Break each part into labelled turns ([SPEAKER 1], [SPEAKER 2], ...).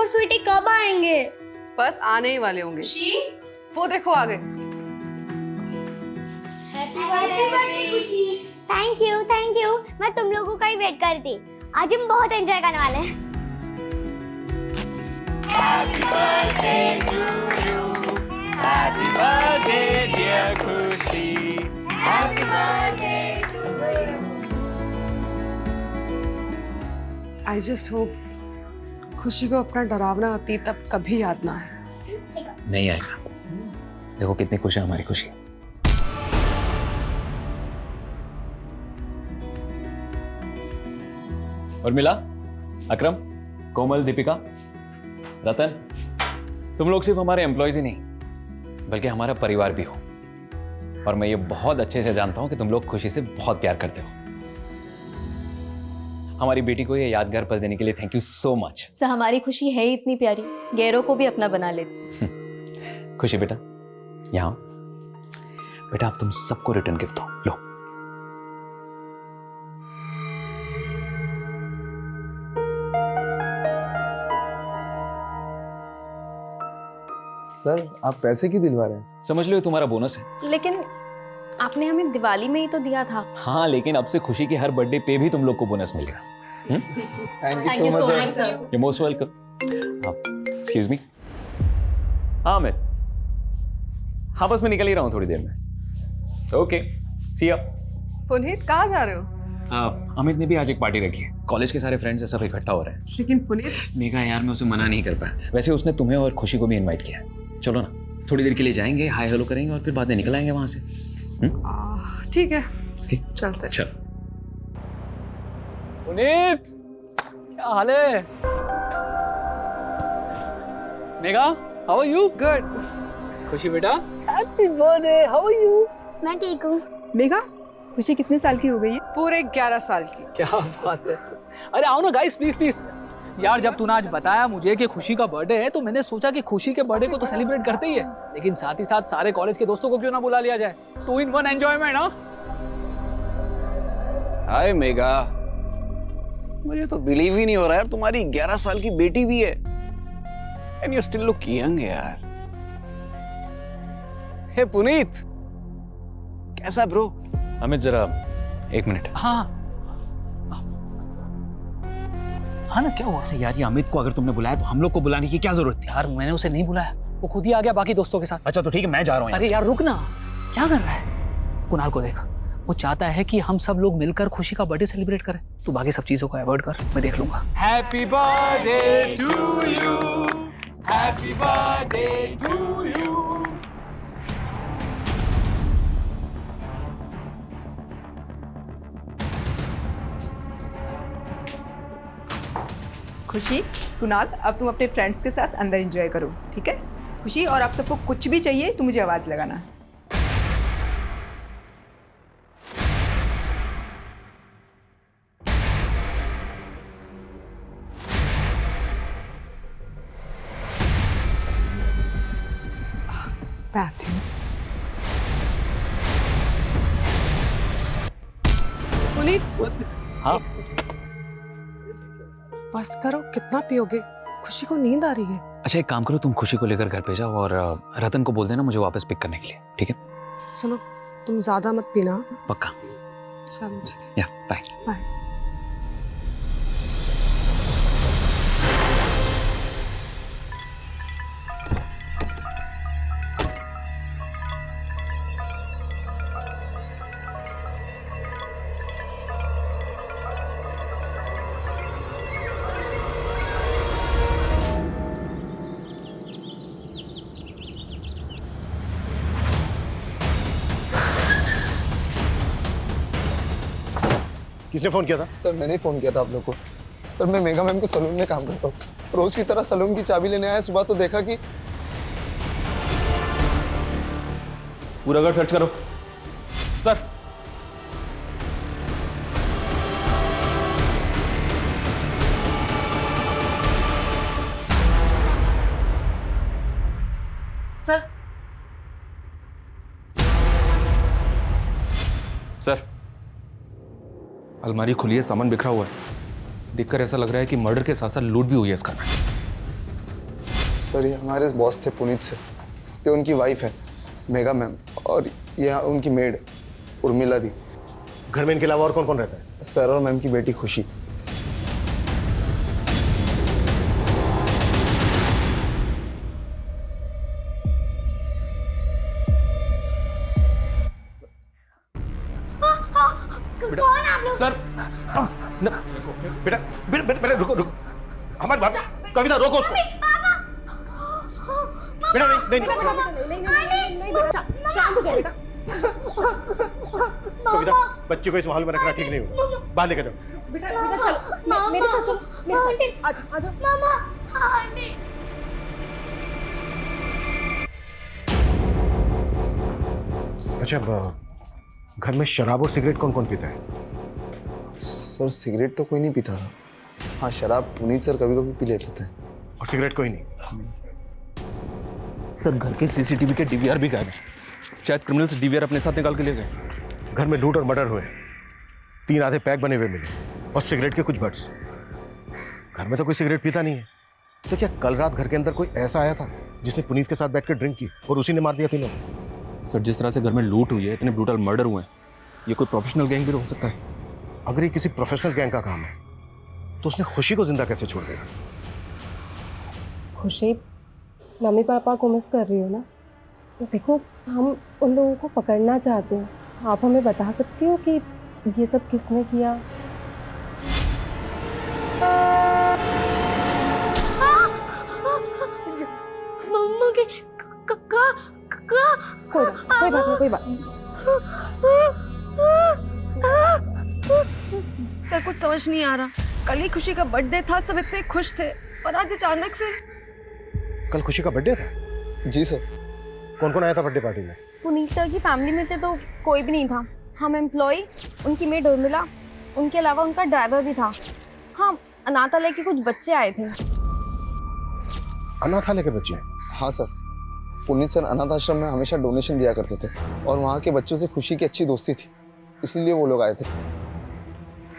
[SPEAKER 1] और स्वीटी कब आएंगे?
[SPEAKER 2] बस आने ही वाले होंगे। वो देखो आ गए।
[SPEAKER 1] Thank you. मैं तुम लोगों का ही वेट कर रही थी। आज हम बहुत एंजॉय करने वाले हैं।
[SPEAKER 3] Happy birthday to you. Happy birthday dear Khushi. Happy birthday to you.
[SPEAKER 2] I just hope खुशी को अपना डरावना अतीत अब कभी याद ना आए।
[SPEAKER 4] नहीं आएगा। देखो कितनी खुशी है हमारी खुशी। और मिला अकरम, कोमल, दीपिका, रतन, तुम लोग सिर्फ हमारे एम्प्लॉयज ही नहीं बल्कि हमारा परिवार भी हो। और मैं ये बहुत अच्छे से जानता हूं कि तुम लोग खुशी से बहुत प्यार करते हो। हमारी बेटी को ये यादगार पल देने के लिए thank you so much.
[SPEAKER 5] Sir हमारी खुशी है ही इतनी प्यारी, गैरों को भी अपना बना लेती।
[SPEAKER 4] खुशी बेटा, यहाँ बेटा, आप तुम सबको रिटर्न गिफ्ट दो। लो।
[SPEAKER 6] सर आप पैसे क्यों दिलवा रहे हैं?
[SPEAKER 4] समझ लो तुम्हारा बोनस है।
[SPEAKER 5] लेकिन आपने हमें दिवाली में ही तो दिया था।
[SPEAKER 4] हाँ, लेकिन अब से खुशी के हर बर्थडे पे भी तुम लोग को बोनस मिलेगा।
[SPEAKER 6] Thank you so much sir.
[SPEAKER 4] You most welcome. Excuse me. हाँ अमित, हाँ बस मैं निकल ही रहा हूँ थोड़ी देर में। ओके, सी या।
[SPEAKER 2] पुनीत कहाँ जा रहे हो?
[SPEAKER 4] अमित ने भी आज एक पार्टी रखी है। कॉलेज के सारे फ्रेंड्स सब इकट्ठा हो रहे हैं।
[SPEAKER 2] लेकिन पुनीत,
[SPEAKER 4] मेघा यार, मैं उसे मना नहीं कर पाया। वैसे उसने तुम्हें और खुशी को भी इनवाइट किया है। चलो ना, थोड़ी देर के लिए जाएंगे, हाय हेलो करेंगे और फिर बाद में निकल आएंगे वहां से।
[SPEAKER 2] ठीक है,
[SPEAKER 4] Okay.
[SPEAKER 2] चलते।
[SPEAKER 4] चल।
[SPEAKER 3] पुनीत, क्या हाल है? Megha, how are you?
[SPEAKER 2] Good.
[SPEAKER 3] Khushi बेटा, happy birthday, how are you?
[SPEAKER 1] मैं ठीक हूँ।
[SPEAKER 2] मेघा, खुशी कितने साल की हो गई है? पूरे 11 साल की।
[SPEAKER 3] क्या बात है। अरे आओ ना गाइस, प्लीज प्लीज। यार जब तूने आज बताया मुझे कि खुशी का बर्थडे है तो मैंने सोचा कि खुशी के बर्थडे को तो सेलिब्रेट करते ही है, लेकिन साथ ही साथ सारे कॉलेज के दोस्तों को क्यों ना बुला लिया जाए। 2 in 1 एंजॉयमेंट। हाँ
[SPEAKER 7] हाय मेघा, मुझे तो बिलीव ही नहीं हो रहा यार, तुम्हारी 11 साल की बेटी भी है। And you still look young यार। हे पुनीत, कैसा ब्रो?
[SPEAKER 4] अमित जरा 1 मिनट।
[SPEAKER 3] हाँ हाँ ना, क्या हुआ?
[SPEAKER 4] अरे यार, ये अमित को अगर तुमने बुलाया तो हम लोग को बुलाने की क्या जरूरत थी?
[SPEAKER 3] यार मैंने उसे नहीं बुलाया, वो खुद ही आ गया बाकी दोस्तों के साथ।
[SPEAKER 4] अच्छा तो ठीक है, मैं जा रहा हूँ।
[SPEAKER 3] अरे यार रुक ना, क्या कर रहा है? कुणाल को देख, वो चाहता है कि हम सब लोग मिलकर खुशी का बर्थडे सेलिब्रेट करें। तू बाकी सब चीजों को अवॉइड कर, मैं देख लूंगा।
[SPEAKER 7] Happy birthday to you, happy birthday to you.
[SPEAKER 8] Khushi, Kunal, अब तुम अपने फ्रेंड्स के साथ अंदर एंजॉय करो, ठीक है? खुशी, और आप सबको कुछ भी चाहिए तो मुझे आवाज लगाना।
[SPEAKER 2] बैठ। पुनीत,
[SPEAKER 4] हाँ?
[SPEAKER 2] एक सेकंड। बस करो, कितना पियोगे? खुशी को नींद आ रही है।
[SPEAKER 4] अच्छा एक काम करो, तुम खुशी को लेकर घर पे जाओ और रतन को बोल देना मुझे वापस पिक करने के लिए, ठीक है?
[SPEAKER 2] सुनो, तुम ज्यादा मत पीना।
[SPEAKER 4] पक्का?
[SPEAKER 2] चलो ठीक है,
[SPEAKER 4] या बाय।
[SPEAKER 2] बाय।
[SPEAKER 6] किसने फोन किया था? सर मैंने ही फोन किया था आप लोग को। सर मैं मेघा मैम के सलून में काम करता हूँ। रोज की तरह सलून की चाबी लेने आया, सुबह तो देखा कि
[SPEAKER 4] पूरा घर सर्च करो। सर
[SPEAKER 2] सर
[SPEAKER 9] सर अलमारी खुली है, सामान बिखरा हुआ है। देखकर ऐसा लग रहा है कि मर्डर के साथ साथ लूट भी हुई है इसका।
[SPEAKER 6] सर ये हमारे बॉस थे पुनीत से, ये उनकी वाइफ है मेगा मैम, और ये उनकी मेड उर्मिला दी।
[SPEAKER 9] घर में इनके अलावा और कौन कौन रहता है?
[SPEAKER 6] सर और मैम की बेटी खुशी।
[SPEAKER 1] कौन आप लोग?
[SPEAKER 9] सर बेटा बेटा बेटा रुको रुको, हमारी बात। कविता रोको उसको। बेटा नहीं नहीं
[SPEAKER 8] शांत हो जाओ बेटा।
[SPEAKER 9] कविता, बच्ची को इस माहौल में रखना ठीक नहीं होगा, बाहर लेकर जाओ।
[SPEAKER 8] बेटा बेटा चलो मेरे साथ चलो, मेरे साथ आ जाओ।
[SPEAKER 1] मामा आंटी।
[SPEAKER 9] अच्छा, घर में शराब और सिगरेट कौन कौन पीता है?
[SPEAKER 6] सर सिगरेट तो कोई नहीं पीता था। हाँ शराब पुनीत सर कभी कभी पी लेते थे।
[SPEAKER 9] और सिगरेट कोई नहीं?
[SPEAKER 10] सर घर के सीसीटीवी के डीवीआर भी गायब हैं। शायद क्रिमिनल्स डीवीआर अपने साथ निकाल के ले गए।
[SPEAKER 9] घर में लूट और मर्डर हुए, 3 आधे पैक बने हुए मिले और सिगरेट के कुछ बट्स। घर में तो कोई सिगरेट पीता नहीं है, तो क्या कल रात घर के अंदर कोई ऐसा आया था जिसने पुनीत के साथ बैठकर ड्रिंक की और उसी ने मार दिया तीनों?
[SPEAKER 10] सर जिस तरह से घर में लूट हुई है, इतने ब्रूटल मर्डर हुए हैं, ये कोई प्रोफेशनल गैंग भी हो सकता है।
[SPEAKER 9] अगर ये किसी प्रोफेशनल गैंग का काम है तो उसने खुशी को जिंदा कैसे छोड़ दिया?
[SPEAKER 2] खुशी, मम्मी पापा को मिस कर रही हो ना? देखो हम उन लोगों को पकड़ना चाहते हैं, आप हमें बता सकती हो कि ये सब किसने किया?
[SPEAKER 1] मम्मा के
[SPEAKER 2] कोई बात नहीं, कोई बात नहीं।
[SPEAKER 5] सर कुछ समझ नहीं आ रहा। कल ही खुशी का बर्थडे था, सब इतने खुश थे, और आज अचानक से।
[SPEAKER 9] कल खुशी का बर्थडे था?
[SPEAKER 6] जी सर।
[SPEAKER 9] कौन कौन आया था बर्थडे पार्टी में?
[SPEAKER 5] पुनीत सर की फैमिली में से तो कोई भी नहीं था। हम एम्प्लॉय, उनकी मेड उर्मिला, उनके अलावा उनका ड्राइवर भी था। हाँ, अनाथालय के कुछ बच्चे आए थे।
[SPEAKER 9] अनाथालय के बच्चे?
[SPEAKER 6] हाँ सर, पुनीत सर अनाथ आश्रम में हमेशा डोनेशन दिया करते थे और वहाँ के बच्चों से खुशी की अच्छी दोस्ती थी, इसलिए वो लोग आए थे।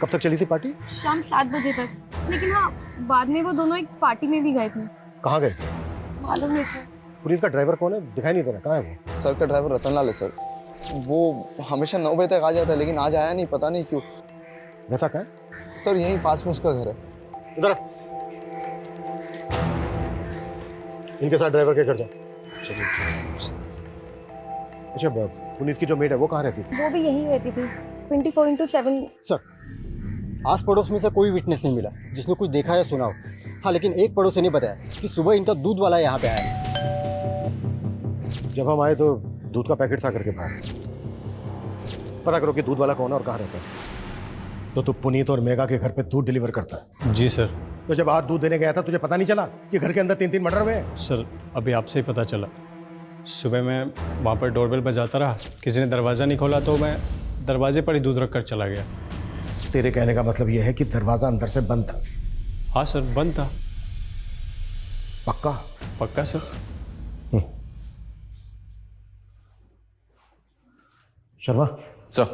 [SPEAKER 9] कब तक चली थी पार्टी?
[SPEAKER 5] शाम 7 बजे तक। लेकिन हाँ, बाद में वो दोनों एक पार्टी में भी गए थे।
[SPEAKER 9] कहाँ गए?
[SPEAKER 2] मालूम नहीं सर।
[SPEAKER 9] पुनीत का ड्राइवर कौन है? दिखाई नहीं दे रहा, कहाँ है वो?
[SPEAKER 6] सर का ड्राइवर रतनलाल है सर। वो हमेशा 9 बजे तक आ जाता है, लेकिन आज आया नहीं, पता नहीं क्यों।
[SPEAKER 9] रहता कहाँ है?
[SPEAKER 6] सर यहीं पास में उसका घर है।
[SPEAKER 9] इधर आ। इनके साथ ड्राइवर के घर जाओ। चलिए। अच्छा, पुनीत की जो मेड है वो कहाँ रहती थी?
[SPEAKER 5] वो भी यहीं रहती थी, 24/7।
[SPEAKER 11] सर, आस पड़ोस में से कोई विटनेस नहीं मिला जिसने कुछ देखा या सुना हो। हाँ, लेकिन एक पड़ोसी ने बताया कि सुबह इनका दूध वाला यहाँ पे आया।
[SPEAKER 9] जब हम आए तो दूध का पैकेट सा करके बाहर। पता करो कि दूध वाला कौन है और कहाँ रहता है। तो तू पुनीत और मेगा के घर पे दूध डिलीवर करता है?
[SPEAKER 11] जी सर।
[SPEAKER 9] तो जब आज दूध देने गया था तुझे पता नहीं चला कि घर के अंदर 3-3 मर्डर हुए हैं?
[SPEAKER 11] सर अभी आपसे ही पता चला। सुबह मैं वहाँ पर डोरबेल बजाता रहा, किसी ने दरवाज़ा नहीं खोला तो मैं दरवाजे पर ही दूध रख कर चला गया।
[SPEAKER 9] तेरे कहने का मतलब यह है कि दरवाजा अंदर से बंद था?
[SPEAKER 11] हाँ सर, बंद था।
[SPEAKER 9] पक्का?
[SPEAKER 11] पक्का सर।
[SPEAKER 9] शर्मा
[SPEAKER 10] सर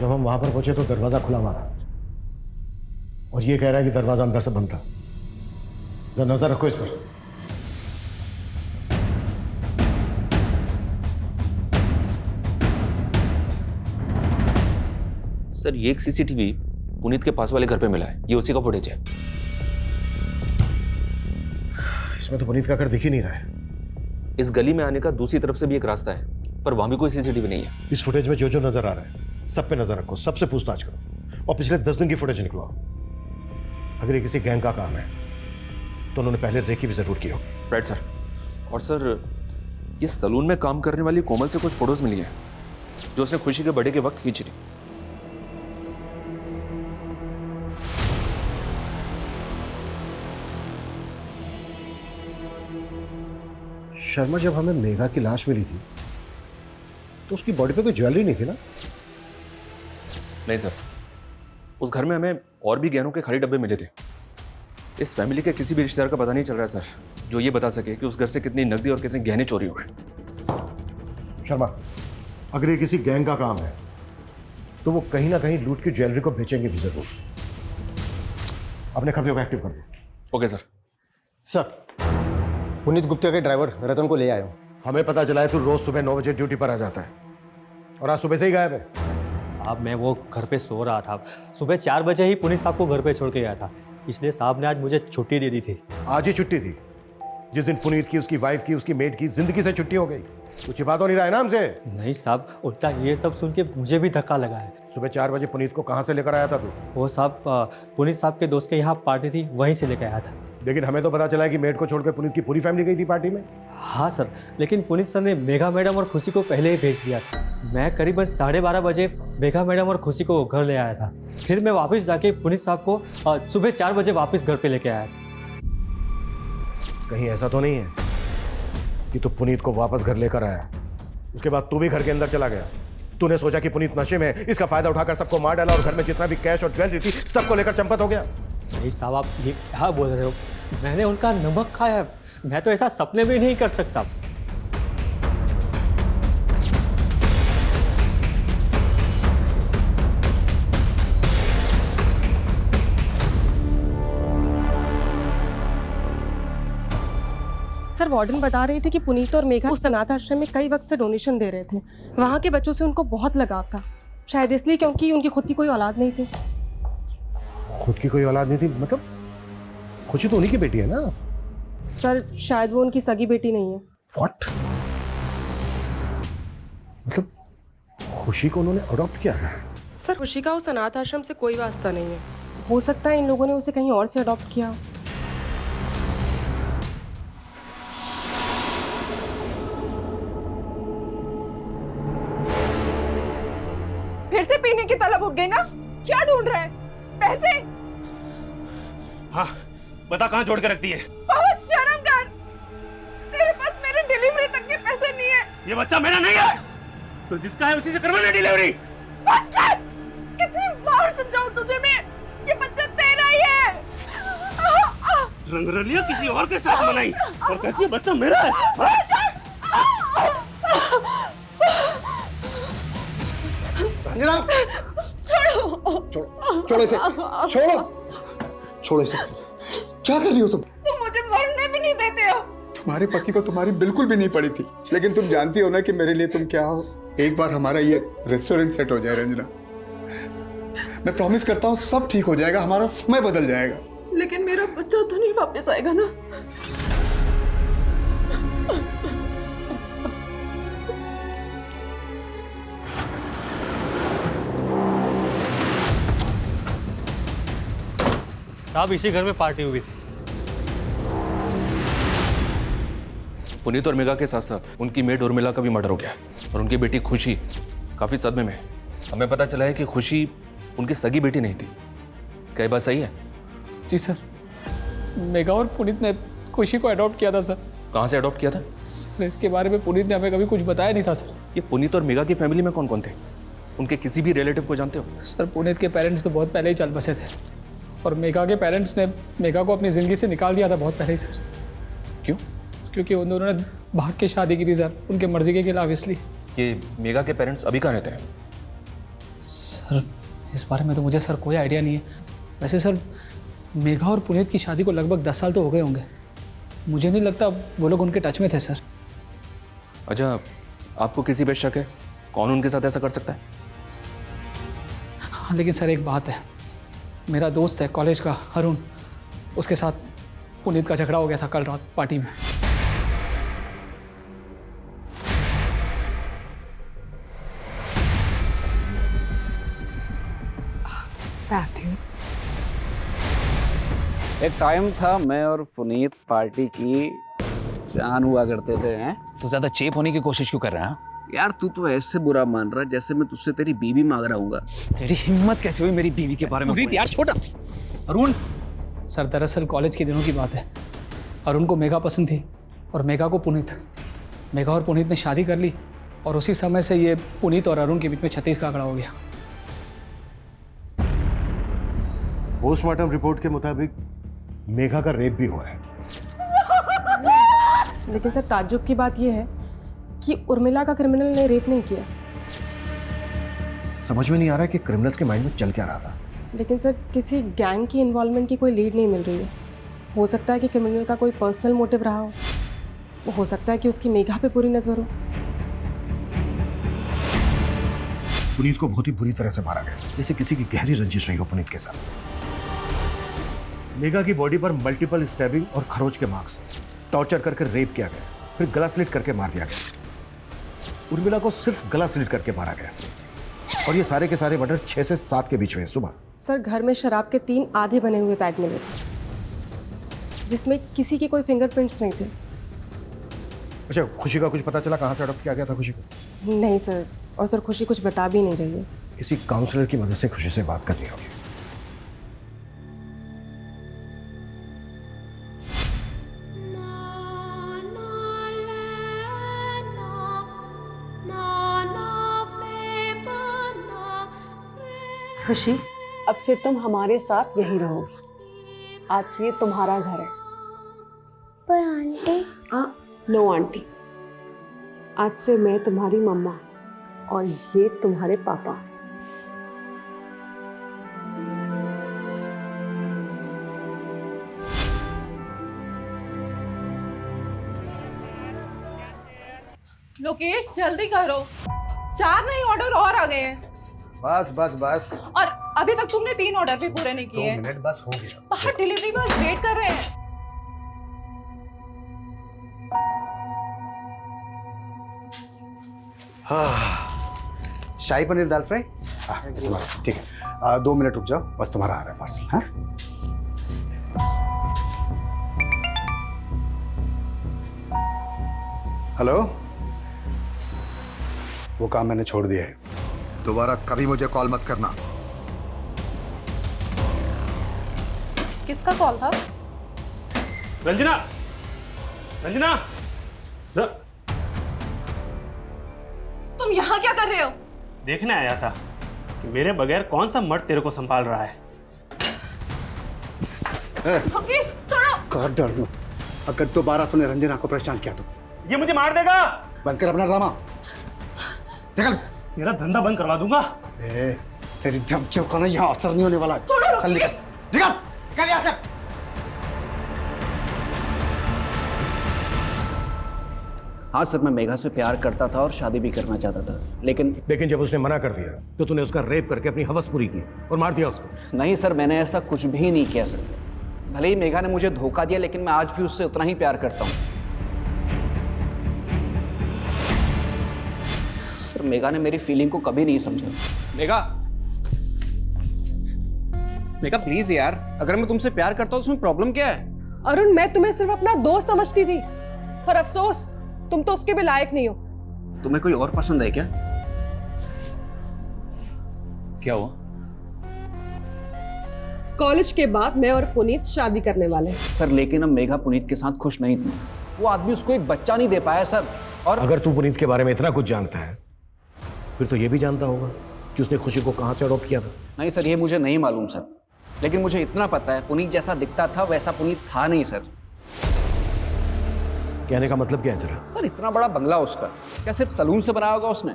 [SPEAKER 9] जब हम वहां पर पहुंचे तो दरवाजा खुला हुआ था और ये कह रहा है कि दरवाजा अंदर से बंद था। जरा नजर रखो इस पर।
[SPEAKER 10] सर ये एक सीसीटीवी पुनीत के पास वाले घर पे मिला है, ये उसी का फुटेज है।
[SPEAKER 9] इसमें तो पुनीत का घर दिख ही नहीं रहा है।
[SPEAKER 10] इस गली में आने का दूसरी तरफ से भी एक रास्ता है, पर वहां भी कोई सीसीटीवी नहीं है।
[SPEAKER 9] इस फुटेज में जो जो नजर आ रहा है सब पे नजर रखो, सबसे पूछताछ करो और पिछले 10 दिन की फुटेज निकलवाओ। अगर ये किसी गैंग का काम है तो उन्होंने पहले रेकी भी जरूर की होगी।
[SPEAKER 10] Right sir. और सर ये सलून में काम करने वाली कोमल से कुछ फोटोज मिली हैं जो उसने खुशी के बर्थडे के वक्त खींची थी।
[SPEAKER 9] शर्मा, जब हमें मेघा की लाश मिली थी तो उसकी बॉडी पे कोई ज्वेलरी नहीं थी ना?
[SPEAKER 10] नहीं सर, उस घर में हमें और भी गहनों के खाली डब्बे मिले थे। इस फैमिली के किसी भी रिश्तेदार का पता नहीं चल रहा है सर जो ये बता सके कि उस घर से कितनी नकदी और कितने गहने चोरी हुए।
[SPEAKER 9] शर्मा, अगर ये किसी गैंग का काम है तो वो कहीं ना कहीं लूट की ज्वेलरी को बेचेंगे भी जरूर। अपने खबरों को एक्टिव कर दो।
[SPEAKER 10] Okay sir.
[SPEAKER 9] Sir,
[SPEAKER 6] Puneet Gupta के ड्राइवर रतन को ले आया हूँ।
[SPEAKER 9] हमें पता चला है तू रोज सुबह 9 बजे ड्यूटी पर आ जाता है और आज सुबह से ही गायब है।
[SPEAKER 12] साहब मैं वो घर पे सो रहा था, सुबह 4 बजे ही पुनीत साहब को घर पे छोड़ के गया था, इसलिए साहब ने आज मुझे छुट्टी दे दी थी।
[SPEAKER 9] आज ही छुट्टी थी जिस दिन पुनीत की, उसकी वाइफ की, उसकी मेड की जिंदगी से छुट्टी हो गई। कुछ छिपा तो नहीं रहा है ना हमसे?
[SPEAKER 12] नहीं साहब, उल्टा ये सब सुन के मुझे भी धक्का लगा है।
[SPEAKER 9] सुबह 4 बजे पुनीत को कहाँ से लेकर आया था तू?
[SPEAKER 12] वो साहब पुनीत साहब के दोस्त के यहाँ पार्टी थी, वहीं से लेकर आया था।
[SPEAKER 9] लेकिन हमें तो पता चला है कि मेड को छोड़कर पुनीत की पूरी फैमिली गई थी पार्टी में।
[SPEAKER 12] हाँ सर, लेकिन पुनीत सर ने मेघा मैडम और खुशी को पहले ही भेज दिया था। मैं करीबन 12:30 बजे मेघा मैडम और खुशी को घर ले आया था, फिर मैं वापस जाके पुनीत साहब को सुबह 4 बजे वापस घर पे लेके आया था।
[SPEAKER 9] कहीं ऐसा तो नहीं है कि तू पुनीत को वापस घर लेकर आया, उसके बाद तू भी घर के अंदर चला गया? तूने सोचा कि पुनीत नशे में, इसका फायदा उठाकर सबको मार डाला और घर में जितना भी कैश और ज्वेलरी थी सबको लेकर चंपत हो गया?
[SPEAKER 12] नहीं साहब, आप ये क्या बोल रहे हो? मैंने उनका नमक खाया, मैं तो ऐसा सपने में नहीं कर सकता।
[SPEAKER 2] सर वार्डन बता रही थी कि पुनीत और मेघा उस अनाथ आश्रम में कई वक्त से डोनेशन दे रहे थे। वहाँ के बच्चों से उनको बहुत लगाव था, शायद इसलिए क्योंकि उनकी खुद की कोई औलाद नहीं थी।
[SPEAKER 9] खुद की कोई औलाद नहीं थी मतलब? खुशी तो उन्हीं की बेटी है ना?
[SPEAKER 2] सर शायद वो उनकी सगी बेटी नहीं है।
[SPEAKER 9] व्हाट? मतलब खुशी को उन्होंने अडॉप्ट किया है?
[SPEAKER 2] सर खुशी का उस अनाथ आश्रम से कोई वास्ता नहीं है, हो सकता है इन लोगों ने उसे कहीं और से अडॉप्ट किया।
[SPEAKER 8] फिर से पीने की तलब उठ गई ना? क्या ढूंढ रहा है? पैसे?
[SPEAKER 10] हाँ, बता कहाँ जोड़ के रख दिए?
[SPEAKER 8] बहुत शर्म कर, तेरे पास मेरे डिलीवरी तक के पैसे नहीं है।
[SPEAKER 10] ये बच्चा मेरा नहीं है, तो जिसका है उसी से करवाना डिलीवरी।
[SPEAKER 8] बस कर, कितनी बार समझाऊं तुझे मैं, ये बच्चा तेरा ही है।
[SPEAKER 10] रंगरलिया किसी और के साथ मनाई और कहती है बच्चा मेरा है।
[SPEAKER 6] रंजना, छोड़ो इसे, छोड़ो इसे। क्या कर रही हो तुम?
[SPEAKER 8] तुम मुझे मरने भी नहीं देते हो।
[SPEAKER 6] तुम्हारे पति को तुम्हारी बिल्कुल भी नहीं पड़ी थी, लेकिन तुम जानती हो ना कि मेरे लिए तुम क्या हो। एक बार हमारा ये रेस्टोरेंट सेट हो जाए रंजना, मैं प्रॉमिस करता हूँ सब ठीक हो जाएगा, हमारा समय बदल जाएगा।
[SPEAKER 8] लेकिन मेरा बच्चा तो नहीं वापस आएगा ना?
[SPEAKER 12] साहब इसी घर में पार्टी हुई थी।
[SPEAKER 10] पुनीत और मेघा के साथ साथ उनकी मेड उर्मिला का भी मर्डर हो गया और उनकी बेटी खुशी काफी सदमे में। हमें पता चला है कि खुशी उनकी सगी बेटी नहीं थी। क्या बात सही है?
[SPEAKER 3] जी सर, मेघा और पुनीत ने खुशी को अडॉप्ट किया था सर।
[SPEAKER 10] कहाँ से अडॉप्ट किया था?
[SPEAKER 3] सर इसके बारे में पुनीत ने हमें कभी कुछ बताया नहीं था सर।
[SPEAKER 10] ये पुनीत और मेघा की फैमिली में कौन कौन थे? उनके किसी भी रिलेटिव को जानते हो?
[SPEAKER 3] सर पुनीत के पेरेंट्स तो बहुत पहले ही चल बसे थे और मेघा के पेरेंट्स ने मेघा को अपनी ज़िंदगी से निकाल दिया था बहुत पहले ही सर।
[SPEAKER 10] क्यों?
[SPEAKER 3] क्योंकि उन दोनों ने भाग के शादी की थी सर, उनके मर्जी के खिलाफ। इसलिए
[SPEAKER 10] ये मेघा के पेरेंट्स अभी कहाँ रहते हैं?
[SPEAKER 3] सर इस बारे में तो मुझे सर कोई आइडिया नहीं है। वैसे सर मेघा और पुनीत की शादी को लगभग 10 साल तो हो गए होंगे, मुझे नहीं लगता वो लोग उनके टच में थे सर।
[SPEAKER 10] अच्छा, आपको किसी पे शक है? कौन उनके साथ ऐसा कर सकता है?
[SPEAKER 3] हाँ लेकिन सर एक बात है, मेरा दोस्त है कॉलेज का अरुण, उसके साथ पुनीत का झगड़ा हो गया था कल रात पार्टी में।
[SPEAKER 7] एक टाइम था मैं और पुनीत पार्टी की जान हुआ करते थे। हैं
[SPEAKER 4] तो ज्यादा चेप होने की कोशिश क्यों कर रहा है?
[SPEAKER 7] यार तू तो ऐसे बुरा मान रहा जैसे मैं तुझसे तेरी बीवी मांग रहा हूँ।
[SPEAKER 4] तेरी हिम्मत कैसे हुई मेरी बीवी के बारे में?
[SPEAKER 3] पुनीत यार छोटा। अरुण सर दरअसल कॉलेज के दिनों की बात है, अरुण को मेघा पसंद थी और मेघा को पुनीत। मेघा और पुनीत ने शादी कर ली और उसी समय से ये पुनीत और अरुण के बीच में 36 का आंकड़ा हो गया।
[SPEAKER 9] पोस्टमार्टम रिपोर्ट के मुताबिक मेघा का रेप भी हुआ है।
[SPEAKER 2] लेकिन सर ताज्जुब की बात यह है कि उर्मिला का क्रिमिनल ने रेप नहीं किया।
[SPEAKER 9] समझ में नहीं आ रहा है कि क्रिमिनल्स के माइंड में चल क्या रहा था।
[SPEAKER 2] लेकिन सर किसी गैंग की इन्वॉल्वमेंट की कोई लीड नहीं मिल रही है। हो सकता है कि क्रिमिनल का कोई पर्सनल मोटिव रहा हो। हो सकता है कि उसकी मेघा पे पूरी नजर हो।
[SPEAKER 9] पुनीत को बहुत ही बुरी तरह से मारा गया, जैसे किसी की गहरी रंजिश हुई हो पुनीत के साथ। मेघा की बॉडी पर मल्टीपल स्टैबिंग और खरोच के मार्क्स, टॉर्चर करके रेप किया गया, फिर गला स्लिट करके मार दिया गया। उर्मिला को सिर्फ गला स्लिट करके मारा गया, और ये सारे के सारे मर्डर 6 से 7 के बीच में सुबह।
[SPEAKER 2] सर, घर में शराब के 3 आधे बने हुए पैक मिले थे, जिसमें किसी के कोई फिंगरप्रिंट्स नहीं थे।
[SPEAKER 9] अच्छा, खुशी का कुछ पता चला कहाँ से अडॉप्ट किया गया था खुशी को?
[SPEAKER 2] नहीं सर, और सर खुशी कुछ बता भी नहीं रही है।
[SPEAKER 9] किसी काउंसलर की मदद से खुशी से बात करनी होगी।
[SPEAKER 13] खुशी, अब से तुम हमारे साथ यहीं रहोगी। आज से ये तुम्हारा घर है।
[SPEAKER 1] पर आंटी।
[SPEAKER 13] नो आंटी, आज से मैं तुम्हारी मम्मा और ये तुम्हारे पापा।
[SPEAKER 5] लोकेश जल्दी करो, 4 नए ऑर्डर और आ गए हैं।
[SPEAKER 9] बस बस बस।
[SPEAKER 5] और अभी तक तुमने 3 ऑर्डर भी पूरे नहीं किए।
[SPEAKER 9] 2 मिनट बस, हो गया।
[SPEAKER 5] बाहर डिलीवरी बॉयज वेट कर रहे हैं।
[SPEAKER 6] शाही पनीर दाल फ्राई। ठीक है, 2 मिनट रुक जाओ, बस तुम्हारा आ रहा है पार्सल। हाँ, हेलो। वो काम मैंने छोड़ दिया है, दोबारा कभी मुझे कॉल मत करना।
[SPEAKER 5] किसका कॉल था?
[SPEAKER 11] रंजना, रंजना,
[SPEAKER 5] तुम यहाँ क्या कर रहे हो?
[SPEAKER 11] देखने आया था कि मेरे बगैर कौन सा मर्द तेरे को संभाल रहा है।
[SPEAKER 5] लोकेश, छोड़ो।
[SPEAKER 6] कर डर लो, अगर दोबारा तूने रंजना को परेशान किया तो
[SPEAKER 11] ये मुझे मार देगा।
[SPEAKER 6] बंद कर अपना ड्रामा। निकल।
[SPEAKER 11] तेरा धंधा बंद करवा दूंगा।
[SPEAKER 6] तेरी धमकियों का ना यहाँ असर नहीं होने वाला। चल निकल, निकल, निकल यहाँ से।
[SPEAKER 7] हाँ सर, मैं मेघा से प्यार करता था और शादी भी करना चाहता था, लेकिन
[SPEAKER 9] जब उसने मना कर दिया तो तूने उसका रेप करके अपनी हवस पूरी की और मार दिया उसको।
[SPEAKER 7] नहीं सर, मैंने ऐसा कुछ भी नहीं किया सर। भले ही मेघा ने मुझे धोखा दिया, लेकिन मैं आज भी उससे उतना ही प्यार करता हूँ। सर, मेघा ने मेरी फीलिंग को कभी नहीं समझा। मेघा, मेघा प्लीज यार, अगर मैं तुमसे प्यार करता हूँ उसमें प्रॉब्लम क्या है?
[SPEAKER 13] अरुण, मैं तुम्हें सिर्फ अपना दोस्त समझती थी, पर अफसोस तुम तो उसके भी लायक नहीं हो।
[SPEAKER 7] तुम्हें कोई और पसंद है क्या? क्या हुआ?
[SPEAKER 13] कॉलेज के बाद मैं और पुनीत शादी करने वाले हैं।
[SPEAKER 7] सर, लेकिन अब मेघा पुनीत के साथ खुश नहीं थी। वो आदमी उसको एक बच्चा नहीं दे पाया सर। और
[SPEAKER 9] अगर तू पुनीत के बारे में इतना कुछ जानता है, फिर तो ये भी जानता होगा कि उसने खुशी को कहां से अडॉप्ट किया था।
[SPEAKER 7] नहीं सर, ये मुझे नहीं मालूम सर, लेकिन मुझे इतना पता है पुनीत जैसा दिखता था वैसा पुनीत था नहीं सर।
[SPEAKER 9] कहने का मतलब क्या है तेरा?
[SPEAKER 7] सर, इतना बड़ा बंगला उसका, क्या सिर्फ सलून से बनाया होगा उसने?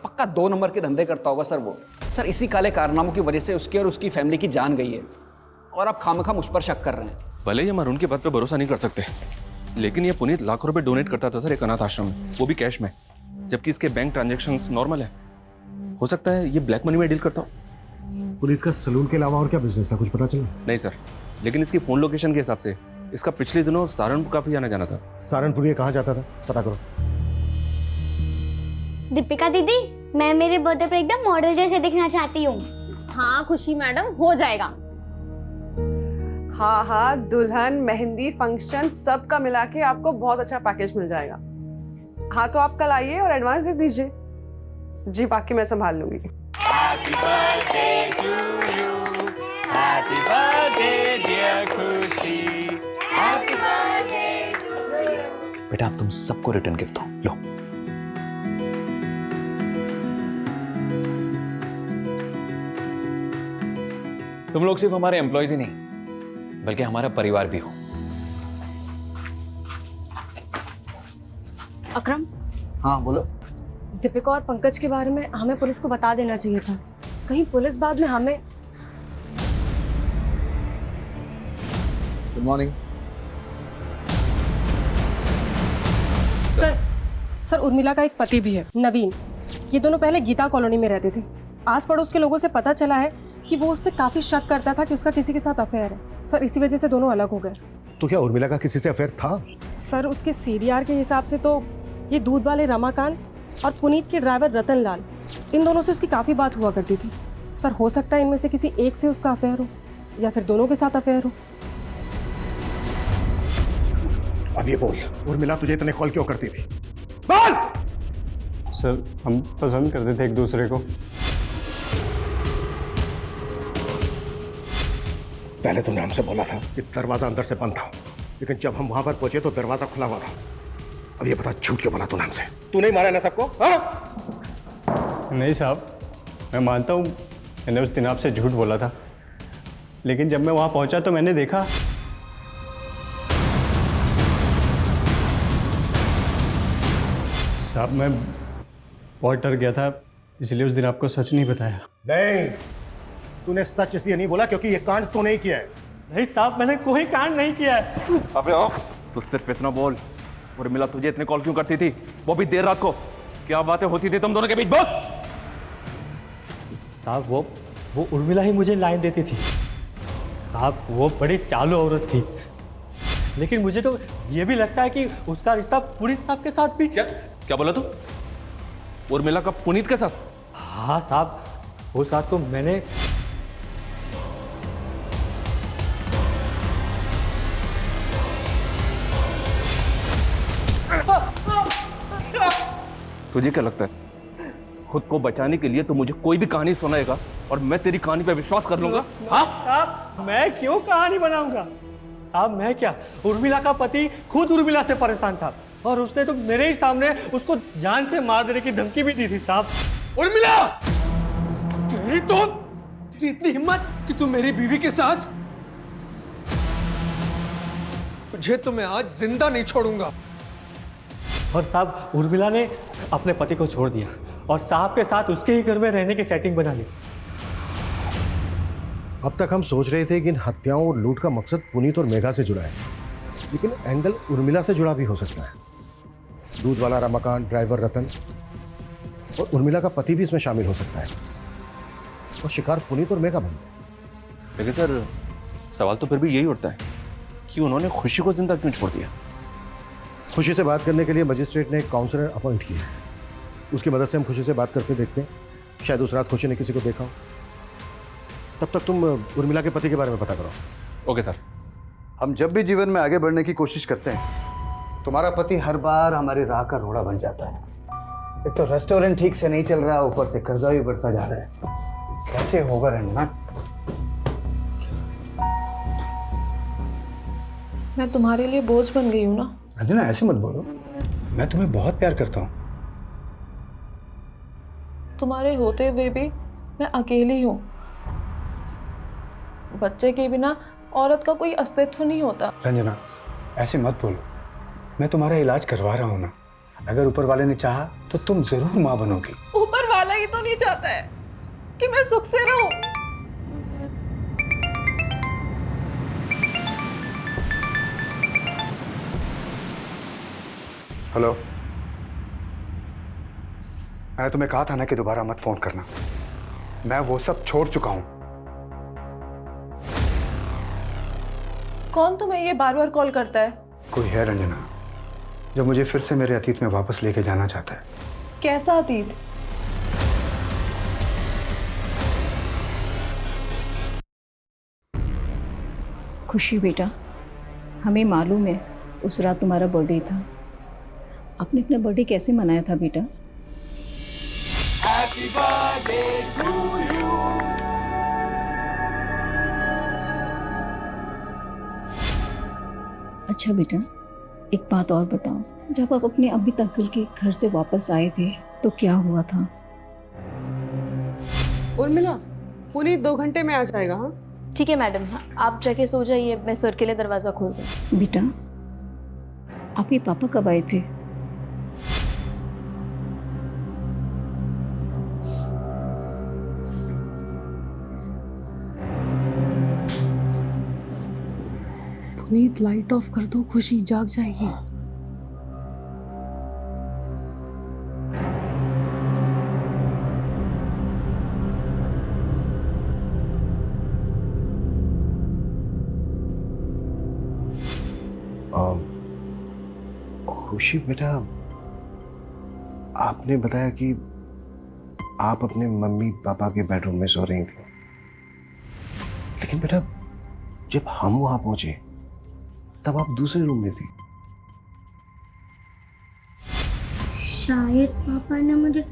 [SPEAKER 7] पक्का 2 नंबर के धंधे करता होगा सर वो। सर, इसी काले कारनामों की वजह से उसकी और उसकी फैमिली की जान गई है, और आप खामखा मुझ पर शक कर रहे हैं।
[SPEAKER 10] भले ही हम अरुण की बात पे भरोसा नहीं कर सकते, लेकिन ये पुनीत लाखों रुपए डोनेट करता था सर एक अनाथ आश्रम में, वो भी कैश में, जबकि इसके बैंक ट्रांजैक्शंस नॉर्मल है। हो सकता है ये ब्लैक मनी में डील करता हो।
[SPEAKER 9] पुनीत का सलून के अलावा और क्या बिजनेस था, कुछ पता चला?
[SPEAKER 10] नहीं सर, लेकिन इसकी फोन लोकेशन के हिसाब से इसका पिछले दिनों सहारनपुर काफी आना जाना था।
[SPEAKER 9] सहारनपुर ये कहाँ जाता था, पता करो।
[SPEAKER 1] दीपिका दीदी, मैं मेरे बर्थडे पर एकदम मॉडल जैसे दिखना चाहती हूँ।
[SPEAKER 5] हाँ खुशी मैडम, हो जाएगा।
[SPEAKER 13] हाँ हाँ, दुल्हन, मेहंदी, फंक्शन सब का मिला के आपको बहुत अच्छा पैकेज मिल जाएगा। हाँ तो आप कल आइए और एडवांस दे दीजिए। जी, बाकी मैं संभाल लूंगी।
[SPEAKER 14] Happy birthday to you. Happy birthday dear खुशी. Happy birthday to you.
[SPEAKER 7] बेटा, अब तुम सबको रिटर्न गिफ्ट दो, लो।
[SPEAKER 4] तुम लोग सिर्फ हमारे एम्प्लॉयज ही नहीं, बल्कि हमारा परिवार भी हो।
[SPEAKER 5] अकरम।
[SPEAKER 6] हाँ बोलो।
[SPEAKER 5] दीपिका और पंकज के बारे में हमें पुलिस को बता देना चाहिए था, कहीं पुलिस बाद में हमें।
[SPEAKER 6] Good morning.
[SPEAKER 2] सर उर्मिला का एक पति भी है, नवीन। ये दोनों पहले गीता कॉलोनी में रहते थे। आस पड़ोस के लोगों से पता चला है कि वो उस पर काफी शक करता था कि उसका किसी के साथ अफेयर है। सर इसी वजह से दोनों अलग हो गए।
[SPEAKER 9] तो क्या उर्मिला का किसी से अफेयर था?
[SPEAKER 2] सर उसके सीडीआर के हिसाब से तो ये दूध वाले रमाकांत और पुनीत के ड्राइवर रतन लाल, इन दोनों से उसकी काफी बात हुआ करती थी। सर हो सकता है इनमें से किसी एक से उसका अफेयर हो या फिर दोनों के साथ अफेयर हो।
[SPEAKER 9] अब ये बोल, उर्मिला तुझे इतने कॉल क्यों करती थी?
[SPEAKER 11] बोल! सर हम पसंद करते थे एक दूसरे को।
[SPEAKER 9] पहले तुमने हमसे बोला था कि दरवाजा अंदर से बंद था, लेकिन जब हम वहां पर पहुंचे तो दरवाजा खुला हुआ था। अब ये बता झूठ क्यों बोला तूने हमसे? तू नहीं मारा ना सबको? हाँ?
[SPEAKER 11] नहीं साहब, मैं मानता हूँ मैंने उस दिन आपसे झूठ बोला था, लेकिन जब मैं वहाँ पहुँचा तो मैंने देखा साहब, मैं बहुत डर गया था, इसलिए उस दिन आपको सच नहीं बताया।
[SPEAKER 9] नहीं, तूने सच इसलिए नहीं बोला क्योंकि ये कांड तू नहीं किया है।
[SPEAKER 11] नहीं साहब, मैंने कोई कांड नहीं किया है।
[SPEAKER 10] अबे आओ, तू सिर्फ इतना बोल, उर्मिला तुझे इतने कॉल क्यों करती थी, वो भी देर रात को? क्या बातें होती थी तुम दोनों के बीच? बोल।
[SPEAKER 12] साहब वो उर्मिला ही मुझे लाइन देती थी। साहब वो बड़ी चालू औरत थी, लेकिन मुझे तो ये भी लगता है कि उसका रिश्ता पुनीत साहब के साथ भी।
[SPEAKER 10] क्या बोला तू? उर्मिला का पुनीत के साथ?
[SPEAKER 12] हाँ साहब, वो साथ तो मैंने
[SPEAKER 10] तुझे क्या लगता है खुद को बचाने के लिए तो मुझे कोई भी कहानी सुनाएगा और मैं तेरी कहानी पे विश्वास कर लूंगा? हाँ
[SPEAKER 12] साहब, मैं क्यों कहानी बनाऊंगा? साहब मैं क्या, उर्मिला का पति खुद उर्मिला से परेशान था और उसने तो मेरे ही सामने उसको जान से मार देने की धमकी भी दी थी साहब।
[SPEAKER 3] उर्मिला, तेरी इतनी हिम्मत कि तू मेरी बीवी के साथ? तुझे तो मैं आज जिंदा नहीं छोड़ूंगा।
[SPEAKER 12] और साहब उर्मिला ने अपने पति को छोड़ दिया और साहब के साथ उसके ही घर में रहने की सेटिंग बना ली।
[SPEAKER 9] अब तक हम सोच रहे थे कि इन हत्याओं और लूट का मकसद पुनीत और मेघा से जुड़ा है, लेकिन एंगल उर्मिला से जुड़ा भी हो सकता है। दूध वाला रमाकांत, ड्राइवर रतन और उर्मिला का पति भी इसमें शामिल हो सकता है और शिकार पुनीत और मेघा बन गए।
[SPEAKER 10] लेकिन सर सवाल तो फिर भी यही उठता है कि उन्होंने खुशी को जिंदा क्यों छोड़ दिया?
[SPEAKER 9] खुशी से बात करने के लिए मजिस्ट्रेट ने एक काउंसलर अपॉइंट किया है। उसकी मदद से हम खुशी से बात करते देखते हैं, शायद उस रात खुशी ने किसी को देखा हो। तब तक तुम उर्मिला के पति के बारे में पता करो।
[SPEAKER 10] Okay sir.
[SPEAKER 6] हम जब भी जीवन में आगे बढ़ने की कोशिश करते हैं, तुम्हारा पति हर बार हमारी राह का रोड़ा बन जाता है। एक तो रेस्टोरेंट ठीक से नहीं चल रहा, ऊपर से कर्जा भी बढ़ता जा रहा है। कैसे होगा रंजना?
[SPEAKER 5] मैं तुम्हारे लिए बोझ बन गई हूँ ना?
[SPEAKER 6] रंजना ऐसे मत बोलो, मैं तुम्हें बहुत प्यार करता हूँ।
[SPEAKER 5] तुम्हारे होते हुए भी मैं अकेली हूँ। बच्चे के बिना औरत का कोई अस्तित्व नहीं होता।
[SPEAKER 6] रंजना ऐसे मत बोलो, मैं तुम्हारा इलाज करवा रहा हूँ ना। अगर ऊपर वाले ने चाहा तो तुम जरूर माँ बनोगी।
[SPEAKER 5] ऊपर वाला ही तो नहीं चाहता है कि मैं सुख से रहूं।
[SPEAKER 6] हेलो, मैंने तुम्हें कहा था ना कि दोबारा मत फोन करना। मैं वो सब छोड़ चुका हूं।
[SPEAKER 5] कौन तुम्हें ये बार बार कॉल करता है?
[SPEAKER 6] कोई है रंजना जो मुझे फिर से मेरे अतीत में वापस लेके जाना चाहता है।
[SPEAKER 5] कैसा अतीत?
[SPEAKER 15] खुशी बेटा, हमें मालूम है उस रात तुम्हारा बर्थडे था। आपने अपना बर्थडे कैसे मनाया था बेटा?
[SPEAKER 14] Happy birthday to you.
[SPEAKER 15] अच्छा बेटा, एक बात और बताओ, जब आप अपने अमित अंकल के घर से वापस आए थे तो क्या हुआ था?
[SPEAKER 13] उर्मिला, पुनीत 2 घंटे में आ जाएगा। हाँ
[SPEAKER 5] ठीक है मैडम, आप जाके सो जाइए, मैं सर के लिए दरवाजा खोल दूँ।
[SPEAKER 15] बेटा, आपके पापा कब आए थे?
[SPEAKER 13] पुनीत लाइट ऑफ कर दो, खुशी जाग जाएगी।
[SPEAKER 9] खुशी बेटा, आपने बताया कि आप अपने मम्मी पापा के बेडरूम में सो रही थी, लेकिन बेटा जब हम वहां पहुंचे तब आप दूसरे रूम में थी।
[SPEAKER 1] शायद पापा ने मुझे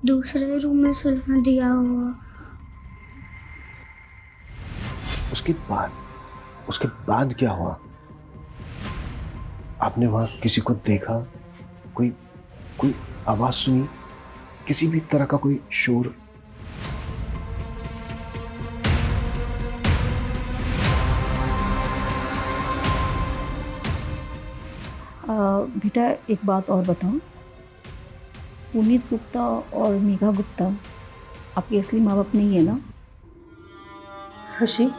[SPEAKER 1] दूसरे रूम में सुलवा दिया हुआ।
[SPEAKER 9] उसके बाद क्या हुआ? आपने वहां किसी को देखा? कोई आवाज सुनी? किसी भी तरह का कोई शोर?
[SPEAKER 15] बेटा एक बात और बताओ, पुनीत गुप्ता और मेघा गुप्ता आपके असली माँ बाप नहीं है ना?
[SPEAKER 13] खुशी,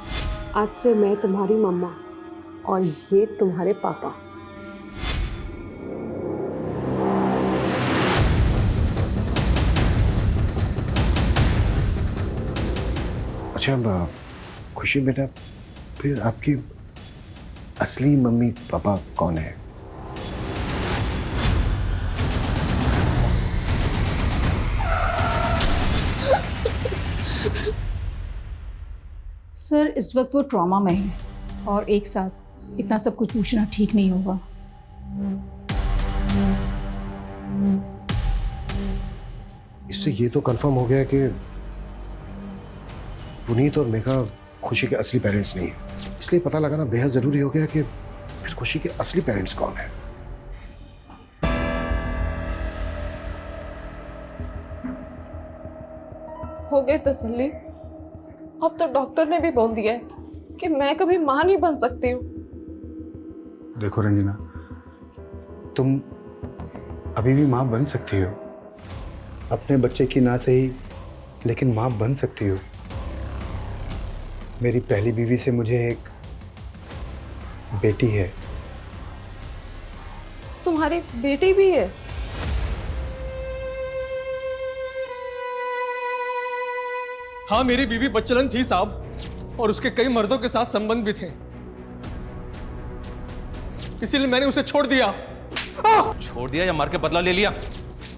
[SPEAKER 13] आज से मैं तुम्हारी मम्मा और ये तुम्हारे पापा।
[SPEAKER 9] अच्छा खुशी बेटा, फिर आपकी असली मम्मी पापा कौन है?
[SPEAKER 15] सर इस वक्त वो ट्रॉमा में है और एक साथ इतना सब कुछ पूछना ठीक नहीं होगा।
[SPEAKER 9] इससे ये तो कंफर्म हो गया कि पुनीत और मेघा खुशी के असली पेरेंट्स नहीं है, इसलिए पता लगाना बेहद जरूरी हो गया कि फिर खुशी के असली पेरेंट्स कौन है।
[SPEAKER 13] हो गई तसल्ली। अब तो डॉक्टर ने भी बोल दिया है कि मैं कभी मां नहीं बन सकती हूँ।
[SPEAKER 6] देखो रंजना, तुम अभी भी मां बन सकती हो। अपने बच्चे की ना सही, लेकिन मां बन सकती हो। मेरी पहली बीवी से मुझे एक बेटी है।
[SPEAKER 13] तुम्हारी बेटी भी है?
[SPEAKER 16] हाँ, मेरी बीवी बच्चलन थी साहब, और उसके कई मर्दों के साथ संबंध भी थे, इसीलिए मैंने उसे छोड़ दिया।
[SPEAKER 10] छोड़ दिया या मार के बदला ले लिया?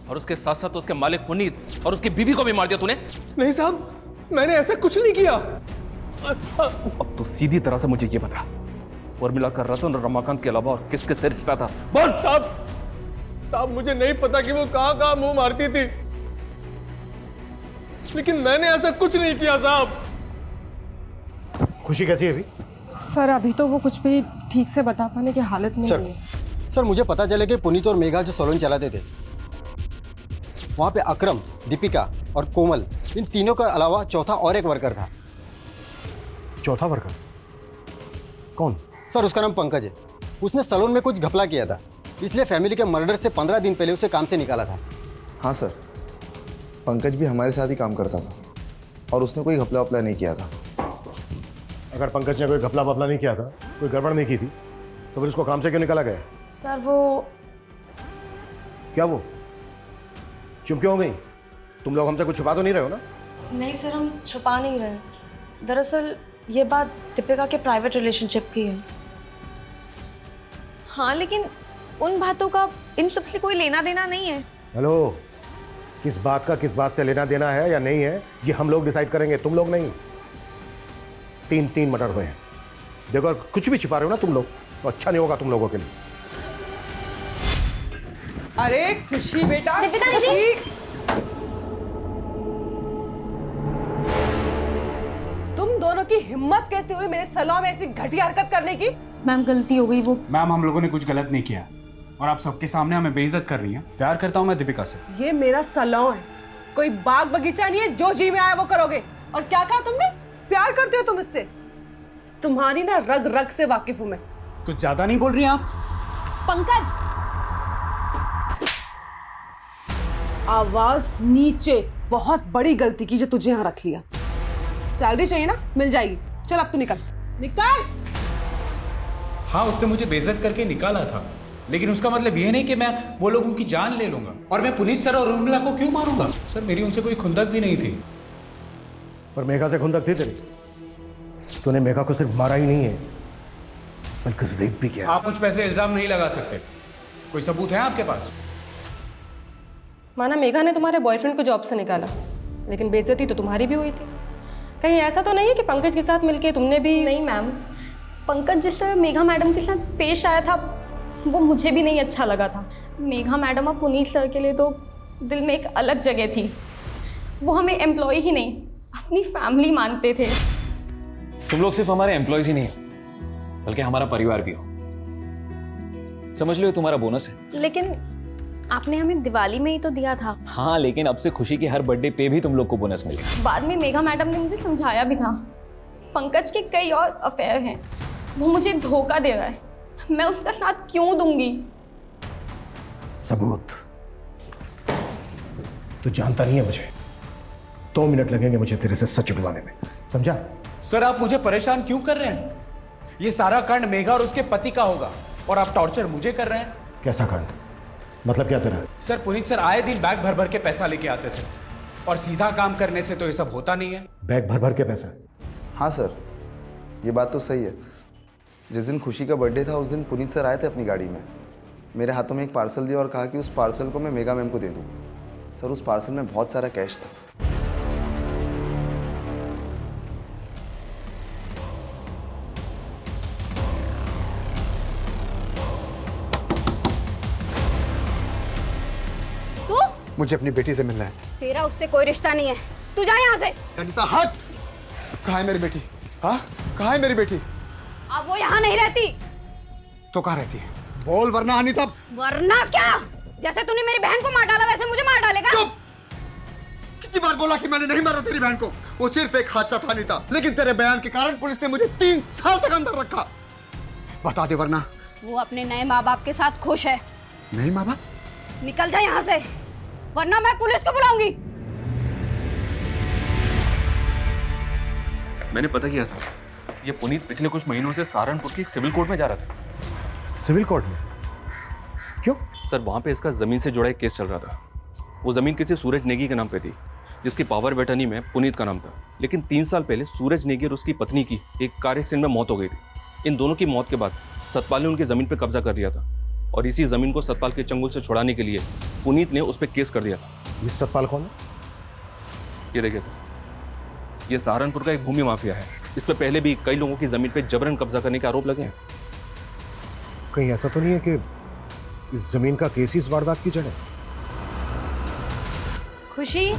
[SPEAKER 10] और उसके साथ साथ उसके मालिक पुनीत और उसकी बीवी को भी मार दिया तूने?
[SPEAKER 16] नहीं साहब, मैंने ऐसा कुछ नहीं किया।
[SPEAKER 10] अब तो सीधी तरह से मुझे ये बता, उर्मिला कर रतन और रमाकांत के अलावा और किसके से रिश्ता था? बोल।
[SPEAKER 16] साहब मुझे नहीं पता कि वो कहां मुंह मारती थी, लेकिन मैंने ऐसा कुछ नहीं किया साहब।
[SPEAKER 9] खुशी कैसी है अभी?
[SPEAKER 2] सर अभी तो वो कुछ भी ठीक से बता पाने की हालत में नहीं है।
[SPEAKER 17] सर मुझे पता चला कि पुनीत और मेघा जो सैलून चलाते थे, वहाँ पे अकरम, दीपिका और कोमल, इन तीनों के अलावा चौथा और एक वर्कर था।
[SPEAKER 9] चौथा वर्कर कौन?
[SPEAKER 17] सर उसका नाम पंकज है। उसने सैलून में कुछ घपला किया था, इसलिए फैमिली के मर्डर से 15 दिन पहले उसे काम से निकाला था।
[SPEAKER 18] हाँ सर, पंकज भी हमारे साथ ही काम करता था और उसने कोई घपला वपला नहीं किया था।
[SPEAKER 9] अगर पंकज ने कोई घपला वपला नहीं किया था, कोई गड़बड़ नहीं की थी, तो फिर उसको काम से क्यों निकाला गया?
[SPEAKER 5] सर वो
[SPEAKER 9] क्या वो? चुप क्यों हो गई? तुम लोग हमसे कुछ छुपा तो नहीं रहे हो ना?
[SPEAKER 5] नहीं सर, हम छुपा नहीं रहे। दरअसल ये बात दीपिका के प्राइवेट रिलेशनशिप की है। हाँ, लेकिन उन बातों का इन सबसे कोई लेना देना नहीं है।
[SPEAKER 9] हेलो, किस बात का किस बात से लेना देना है या नहीं है, ये हम लोग डिसाइड करेंगे, तुम लोग नहीं। 3 मर्डर हुए हैं। देखो अगर कुछ भी छिपा रहे हो ना तुम लोग, तो अच्छा नहीं होगा तुम लोगों के लिए।
[SPEAKER 13] अरे खुशी बेटा, तुम दोनों की हिम्मत कैसे हुई मेरे सैलून में ऐसी घटिया हरकत करने की?
[SPEAKER 5] मैम गलती हो गई। वो
[SPEAKER 11] मैम हम लोगों ने कुछ गलत नहीं किया और आप सबके सामने हमें बेइज्जत कर रही हैं। प्यार करता हूं मैं दीपिका से।
[SPEAKER 13] ये मेरा सैलून है, कोई बाग बगीचा नहीं है जो जी में आया वो करोगे। और क्या कहा तुमने? प्यार करते हो तुम इससे? तुम्हारी ना रग रग से वाकिफ हूं मैं।
[SPEAKER 11] कुछ ज्यादा नहीं बोल रही आप?
[SPEAKER 5] पंकज,
[SPEAKER 13] आवाज नीचे। बहुत बड़ी गलती की जो तुझे यहाँ रख लिया। सैलरी चाहिए ना, मिल जाएगी। चल अब तू निकल निकल।
[SPEAKER 11] हाँ, उसने मुझे बेइज्जत करके निकाला था, लेकिन उसका मतलब ये नहीं कि मैं वो लोगों की जान ले लूंगा। और मैं पुनीत सर और उर्मिला को क्यों मारूंगा? सर मेरी उनसे कोई खुंदक भी नहीं थी।
[SPEAKER 9] पर मेघा से खुंदक थी तेरी? तूने मेघा को सिर्फ मारा ही नहीं है, बल्कि रेप भी किया।
[SPEAKER 11] आप मुझ पे ऐसे इल्जाम नहीं लगा सकते। कोई सबूत है आपके पास?
[SPEAKER 2] माना मेघा ने तुम्हारे बॉयफ्रेंड को जॉब से निकाला, लेकिन बेइज्जती तो तुम्हारी भी हुई थी। कहीं ऐसा तो नहीं है कि पंकज के साथ मिलके तुमने भी?
[SPEAKER 5] नहीं मैम, पंकज जिस तरह मेघा मैडम के साथ पेश आया था वो मुझे भी नहीं अच्छा लगा था। मेघा मैडम और पुनीत सर के लिए तो दिल में एक अलग जगह थी। वो हमें एम्प्लॉय ही नहीं अपनी फैमिली मानते थे।
[SPEAKER 4] तुम लोग सिर्फ हमारे एम्प्लॉयज ही नहीं बल्कि हमारा परिवार भी हो। समझ लो ये तुम्हारा बोनस है।
[SPEAKER 5] लेकिन आपने हमें दिवाली में ही तो दिया था।
[SPEAKER 4] हाँ, लेकिन अब से खुशी की हर बर्थडे पे भी तुम लोग को बोनस मिलेगा।
[SPEAKER 5] बाद में मेघा मैडम ने मुझे समझाया भी था, पंकज के कई और अफेयर हैं, वो मुझे धोखा दे रहा है, मैं उसका साथ क्यों दूंगी?
[SPEAKER 9] सबूत? तू जानता नहीं है मुझे। 2 मिनट लगेंगे मुझे तेरे से सच उगलवाने में, समझा?
[SPEAKER 11] सर आप मुझे परेशान क्यों कर रहे हैं? ये सारा कांड मेघा और उसके पति का होगा और आप टॉर्चर मुझे कर रहे हैं।
[SPEAKER 9] कैसा कांड? मतलब क्या तेरा?
[SPEAKER 11] सर पुनीत सर आए दिन बैग भर भर के पैसा लेके आते थे और सीधा काम करने से तो ये सब होता नहीं है।
[SPEAKER 9] बैग भर भर के पैसा?
[SPEAKER 18] हाँ सर, ये बात तो सही है। जिस दिन खुशी का बर्थडे था उस दिन पुनीत सर आए थे अपनी गाड़ी में, मेरे हाथों में एक पार्सल दिया और कहा कि उस पार्सल को मैं मेगा मैम को दे दूँ। सर उस पार्सल में बहुत सारा कैश था।
[SPEAKER 6] मुझे अपनी बेटी से मिलना है।
[SPEAKER 19] तेरा उससे कोई रिश्ता नहीं है, तू जा यहाँ से।
[SPEAKER 6] अनीता हट! कहाँ है मेरी बेटी? हाँ, कहाँ है मेरी बेटी?
[SPEAKER 19] अब वो यहाँ नहीं रहती।
[SPEAKER 6] तो कहाँ रहती है? बोल वरना अनीता।
[SPEAKER 19] वरना क्या? जैसे तूने मेरी बहन को मार डाला वैसे मुझे मार डालेगा।
[SPEAKER 6] चुप! कितनी बार बोला कि मैंने नहीं मारा तेरी बहन को? वो सिर्फ एक हादसा था अनीता, लेकिन तेरे बयान के कारण पुलिस ने मुझे 3 साल तक अंदर रखा। बता दे वरना।
[SPEAKER 19] वो अपने नए माँ बाप के साथ खुश है।
[SPEAKER 6] नहीं माँ बाप?
[SPEAKER 19] निकल जा यहाँ से, वरना मैं पुलिस को बुलाऊंगी।
[SPEAKER 10] मैंने पता किया सर, ये पुनीत पिछले कुछ महीनों से सहारनपुर की सिविल कोर्ट में जा रहा था।
[SPEAKER 9] सिविल कोर्ट में? क्यों?
[SPEAKER 10] सर वहाँ पे इसका जमीन से जुड़ा एक केस चल रहा था। वो जमीन किसी सूरज नेगी के नाम पे थी, जिसकी पावर ऑफ अटर्नी में पुनीत का नाम था। लेकिन 3 साल पहले सूरज नेगी और उसकी पत्नी की एक कार एक्सीडेंट में मौत हो गई थी। इन दोनों की मौत के बाद सतपाल ने उनकी जमीन पर कब्जा कर लिया था और इसी जमीन को सतपाल के चंगुल से छुड़ाने के लिए पुनीत ने उस पर केस कर दिया था।
[SPEAKER 9] ये सतपाल कौन है?
[SPEAKER 10] ये देखिए सर, ये सहारनपुर का एक भूमि माफिया है। इस पे पहले भी कई लोगों की जमीन पे जबरन कब्जा करने के आरोप लगे हैं।
[SPEAKER 9] कहीं ऐसा तो नहीं है कि इस जमीन का केस ही इस वारदात की जड़ है?
[SPEAKER 5] खुशी,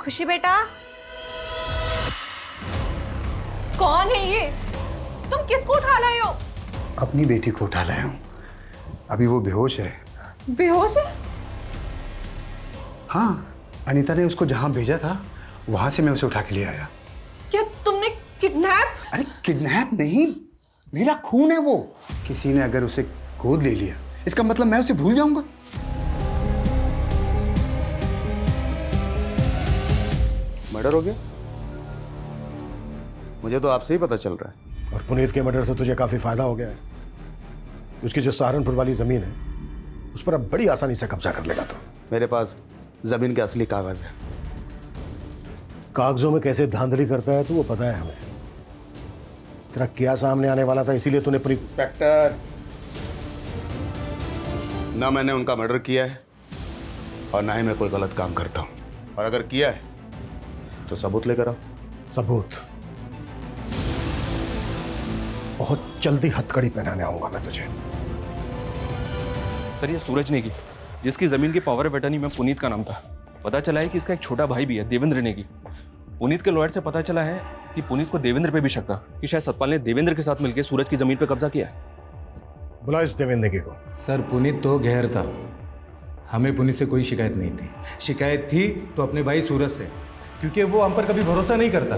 [SPEAKER 5] खुशी बेटा।
[SPEAKER 19] कौन है ये? तुम किसको उठा लाए हो?
[SPEAKER 6] अपनी बेटी को उठा लाया हूँ। अभी वो बेहोश है।
[SPEAKER 19] बेहोश है?
[SPEAKER 6] हाँ, अनीता ने उसको जहाँ भेजा था वहां से मैं उसे उठा के ले आया।
[SPEAKER 19] क्या तुमने किडनैप?
[SPEAKER 6] अरे किडनैप नहीं, मेरा खून है वो। किसी ने अगर उसे गोद ले लिया इसका मतलब मैं उसे भूल जाऊंगा?
[SPEAKER 20] मर्डर हो गया? मुझे तो आपसे ही पता चल रहा है।
[SPEAKER 9] और पुनीत के मर्डर से तुझे काफी फायदा हो गया है। उसकी जो सहारनपुर वाली जमीन है उस पर अब बड़ी आसानी से कब्जा कर लेगा। तो
[SPEAKER 20] मेरे पास जमीन के असली कागज है।
[SPEAKER 9] कागजों में कैसे धांधली करता है तो वो पता है हमें। तेरा क्या सामने आने वाला था, इसीलिए तूने पूरी।
[SPEAKER 20] इंस्पेक्टर, ना मैंने उनका मर्डर किया है और ना ही मैं कोई गलत काम करता हूं। और अगर किया है तो सबूत लेकर आओ।
[SPEAKER 9] सबूत? बहुत जल्दी हथकड़ी पहनाने आऊंगा मैं तुझे।
[SPEAKER 10] सर ये सूरज नेगी, जिसकी जमीन की पावर ऑफ अटर्नी में पुनीत का नाम था, पता चला है कि इसका एक छोटा भाई भी है, देवेंद्र नेगी। पुनीत के लॉयर से पता चला है कि पुनीत को देवेंद्र पे भी शक था कि शायद सतपाल ने देवेंद्र के साथ मिलकर सूरज की जमीन पे कब्जा किया है।
[SPEAKER 9] बुला इस देवेंद्र नेगी को।
[SPEAKER 11] सर पुनीत तो गैर था, हमें पुनीत से कोई शिकायत नहीं थी। शिकायत थी तो अपने भाई सूरज से, क्योंकि वो हम पर कभी भरोसा नहीं करता।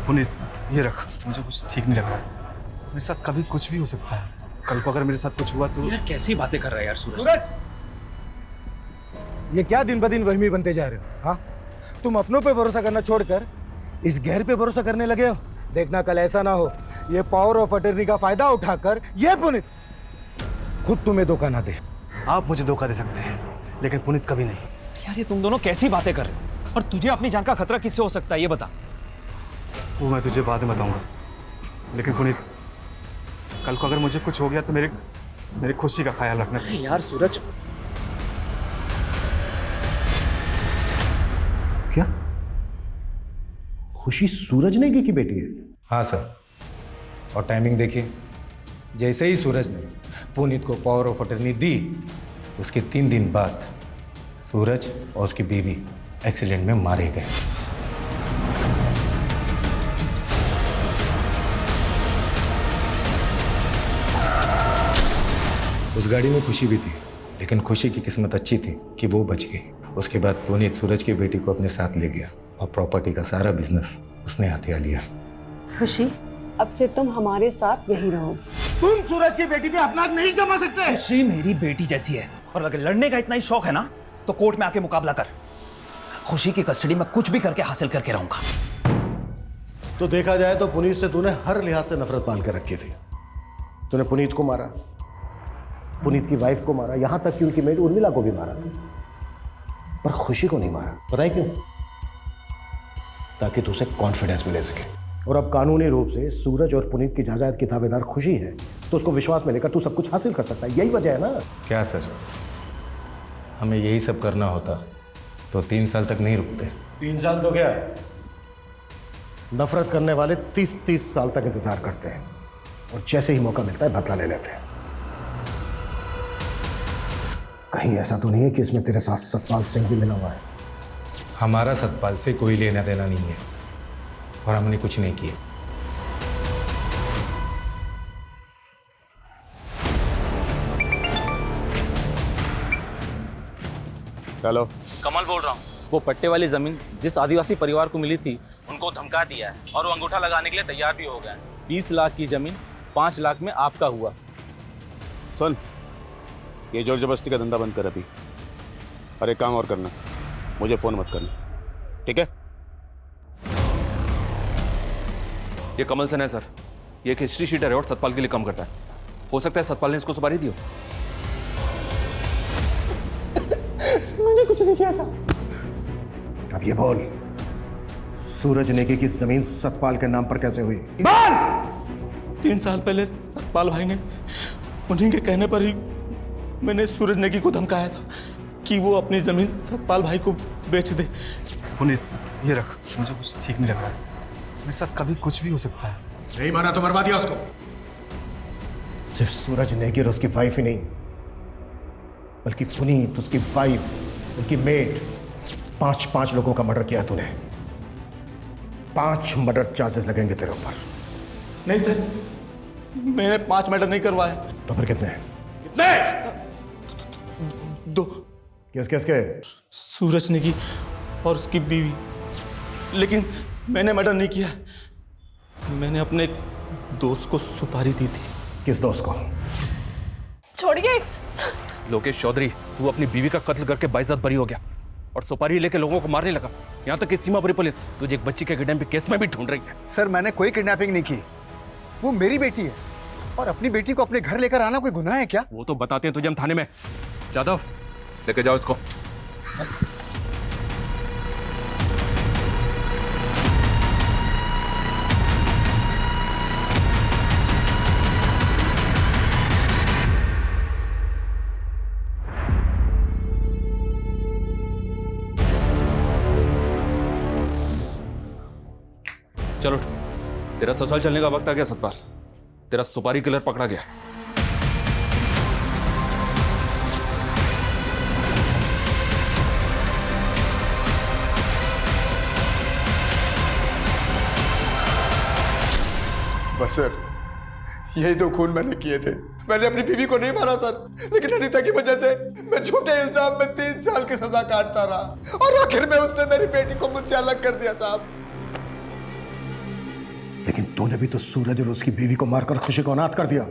[SPEAKER 20] पुनीत ये रख, मुझे कुछ ठीक नहीं लग रहा। मेरे साथ कभी कुछ भी हो सकता है। कल को अगर मेरे साथ कुछ हुआ तो।
[SPEAKER 3] यार कैसी बातें कर रहा है यार सूरज।
[SPEAKER 21] सूरज, ये क्या दिन ब दिन वहमी बनते जा रहे हो? हाँ, तुम अपनों पे भरोसा करना छोड़कर इस गैर पे भरोसा करने लगे हो। देखना कल ऐसा ना हो ये पावर ऑफ अटर्नी का फायदा उठाकर ये पुनीत खुद तुम्हें धोखा ना दे।
[SPEAKER 20] आप मुझे धोखा दे सकते हैं लेकिन पुनीत कभी नहीं।
[SPEAKER 3] यार ये तुम दोनों कैसी बातें कर रहे हो? और तुझे अपनी जान का खतरा किससे हो सकता है ये बता।
[SPEAKER 20] वो मैं तुझे बाद में बताऊंगा।
[SPEAKER 21] लेकिन पुनीत, कल को अगर मुझे कुछ हो गया तो मेरी खुशी का ख्याल रखना।
[SPEAKER 3] यार सूरज,
[SPEAKER 9] क्या खुशी सूरज नेगी की बेटी है?
[SPEAKER 21] हाँ सर, और टाइमिंग देखिए, जैसे ही सूरज ने पुनीत को पावर ऑफ अटर्नी दी, उसके 3 दिन बाद सूरज और उसकी बीवी एक्सीडेंट में मारे गए। उस गाड़ी में खुशी भी थी, लेकिन खुशी की किस्मत अच्छी थी कि वो बच गई। उसके बाद पुनीत सूरज की बेटी को अपने साथ ले गया और प्रॉपर्टी का सारा बिजनेस उसने हथिया लिया।
[SPEAKER 13] खुशी, अब से तुम हमारे साथ यहीं रहो।
[SPEAKER 21] तुम सूरज की बेटी पे अपना हक नहीं जमा सकते।
[SPEAKER 8] खुशी मेरी बेटी जैसी है, और अगर लड़ने का इतना ही शौक है ना तो कोर्ट में आके मुकाबला कर। खुशी की कस्टडी में कुछ भी करके हासिल करके रहूंगा।
[SPEAKER 9] तो देखा जाए तो पुनीत से तूने हर लिहाज से नफरत पाल कर रखी थी। तूने पुनीत को मारा, पुनीत की वाइफ को मारा, यहां तक कि उनकी मेड उर्मिला को भी मारा, पर खुशी को नहीं मारा। पता है क्यों? ताकि तुझे कॉन्फिडेंस मिले सके। और अब कानूनी रूप से सूरज और पुनीत की जायदाद की दावेदार खुशी है, तो उसको विश्वास में लेकर तू सब कुछ हासिल कर सकता है। यही वजह है ना?
[SPEAKER 21] क्या सर, हमें यही सब करना होता तो 3 साल तक नहीं रुकते।
[SPEAKER 9] 3 साल तो क्या, नफरत करने वाले 30-30 साल तक इंतजार करते हैं, और जैसे ही मौका मिलता है बदला ले लेते हैं। कहीं ऐसा तो नहीं है कि इसमें तेरे साथ सतपाल सिंह भी मिला हुआ है?
[SPEAKER 21] हमारा सतपाल से कोई लेना देना नहीं है, और हमने कुछ नहीं किया।
[SPEAKER 20] हेलो,
[SPEAKER 22] कमल बोल रहा हूँ। वो पट्टे वाली जमीन जिस आदिवासी परिवार को मिली थी, उनको धमका दिया है और वो अंगूठा लगाने के लिए तैयार भी हो गए हैं। 20 लाख की जमीन 5 लाख में आपका हुआ।
[SPEAKER 20] सुन, ये जोर जबरदस्ती का धंधा बंद कर अभी, और एक काम और करना, मुझे फोन मत करना, ठीक है?
[SPEAKER 10] ये कमल सेन है सर, ये एक हिस्ट्री शीटर है और सतपाल के लिए काम करता है। हो सकता है सतपाल ने इसको सुपारी दी हो।
[SPEAKER 21] मैंने कुछ नहीं किया सर।
[SPEAKER 9] अब ये बोल, सूरज नेगी की जमीन सतपाल के नाम पर कैसे हुई?
[SPEAKER 21] 3 साल पहले सतपाल भाई ने, उन्हीं के कहने पर ही मैंने सूरज नेगी को धमकाया था कि वो अपनी जमीन सतपाल भाई को बेच दे। पुनीत, ये रख, मुझे कुछ ठीक नहीं लग रहा है। मेरे साथ कभी कुछ भी हो सकता है।
[SPEAKER 9] नहीं माना तो मरवा दिया उसको। सिर्फ सूरज नेगी और उसकी वाइफ ही नहीं, बल्कि पुनीत, उसकी वाइफ, उनकी मेड, 5 लोगों का मर्डर किया तूने। 5 मर्डर चार्जेस लगेंगे तेरे ऊपर।
[SPEAKER 21] नहीं सर, मैंने 5 मर्डर नहीं करवाए।
[SPEAKER 9] तो फिर कितने?
[SPEAKER 21] कितने? 2।
[SPEAKER 9] किसके?
[SPEAKER 21] सूरज नेगी और उसकी बीवी। लेकिन मैंने मर्डर नहीं किया, मैंने अपने दोस्त को सुपारी दी थी।
[SPEAKER 9] किस दोस्त को?
[SPEAKER 19] छोड़िए।
[SPEAKER 10] लोकेश चौधरी, तू अपनी बीवी का कत्ल करके बाइज्जत बरी हो गया और सुपारी लेके लोगों को मारने लगा। यहाँ तक कि सीमापुरी पुलिस तुझे एक बच्ची के किडनैपिंग केस में भी ढूंढ रही है।
[SPEAKER 6] सर, मैंने कोई किडनैपिंग नहीं की, वो मेरी बेटी है, और अपनी बेटी को अपने घर लेकर आना कोई गुनाह है क्या?
[SPEAKER 10] वो तो बताते हैं तुझे हम थाने में। जादव, लेके जाओ इसको। चलो, तेरा ससुराल चलने का वक्त आ गया सतपाल। तेरा सुपारी किलर पकड़ा गया।
[SPEAKER 6] बस सर, यही 2 खून मैंने किए थे। मैंने अपनी बीवी को नहीं मारा सर, लेकिन अनीता की वजह से मैं झूठे इल्जाम में 3 साल की सजा काटता रहा, और आखिर में उसने मेरी बेटी को मुझसे अलग कर दिया साहब।
[SPEAKER 9] लेकिन तूने भी तो सूरज और उसकी बीवी को मारकर खुशी को अनाथ कर दिया।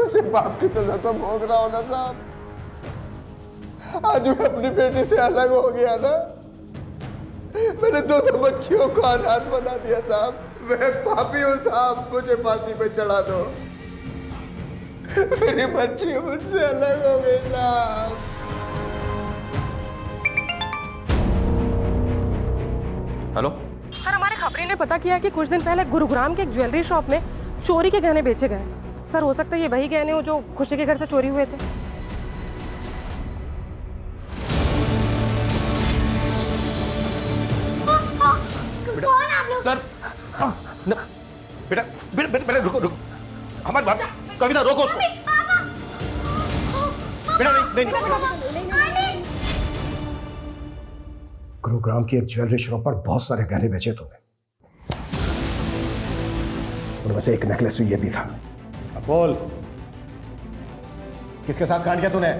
[SPEAKER 6] उसे बाप की सजा तो भोग रहा हूं ना साहब। आज मैं अपनी बेटी से अलग हो गया ना, मैंने 2 बच्चियों को अनाथ बना दिया साहब। मैं पापी हूं साहब, मुझे फांसी पे चढ़ा दो। मेरी बच्ची मुझसे अलग हो गई साहब।
[SPEAKER 10] हेलो
[SPEAKER 2] सर, हमारे खबरी ने पता किया कि कुछ दिन पहले गुरुग्राम के एक ज्वेलरी शॉप में चोरी के गहने बेचे गए। सर हो सकता है ये वही गहने हो जो खुशी के घर से चोरी हुए थे।
[SPEAKER 1] कौन आप लोग?
[SPEAKER 9] सर बेटा बेटा बेटा रुको रुको, हमारी बात, कविता रोको उसको। बेटा नहीं। गुरुग्राम की एक ज्वेलरी शॉप पर बहुत सारे गहने बेचे तुमने, उनमें से एक नेकलेस ये भी था। अब बोल, किसके साथ कांड किया तूने?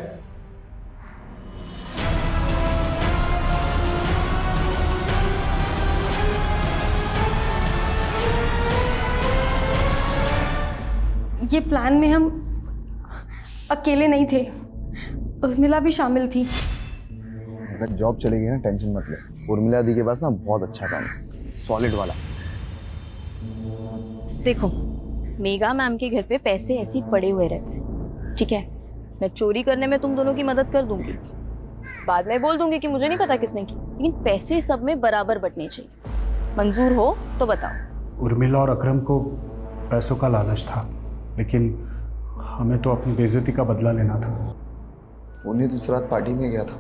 [SPEAKER 5] ये प्लान में हम अकेले नहीं थे, उर्मिला भी शामिल थी।
[SPEAKER 18] अगर जॉब चलेगी ना, टेंशन मत ले। उर्मिला दी के पास ना बहुत अच्छा काम है, सॉलिड वाला।
[SPEAKER 7] देखो, मेगा मैम के घर पे पैसे ऐसे ही पड़े हुए रहते हैं, ठीक है? मैं चोरी करने में तुम दोनों की मदद कर दूंगी, बाद में बोल दूंगी कि मुझे नहीं पता किसने की, लेकिन पैसे सब में बराबर बंटने चाहिए। मंजूर हो तो बताओ।
[SPEAKER 12] उर्मिला और अकरम को पैसों का लालच था, लेकिन हमें तो अपनी बेइज्जती का बदला लेना था।
[SPEAKER 18] उन्हें दूसरी रात पार्टी में गया था,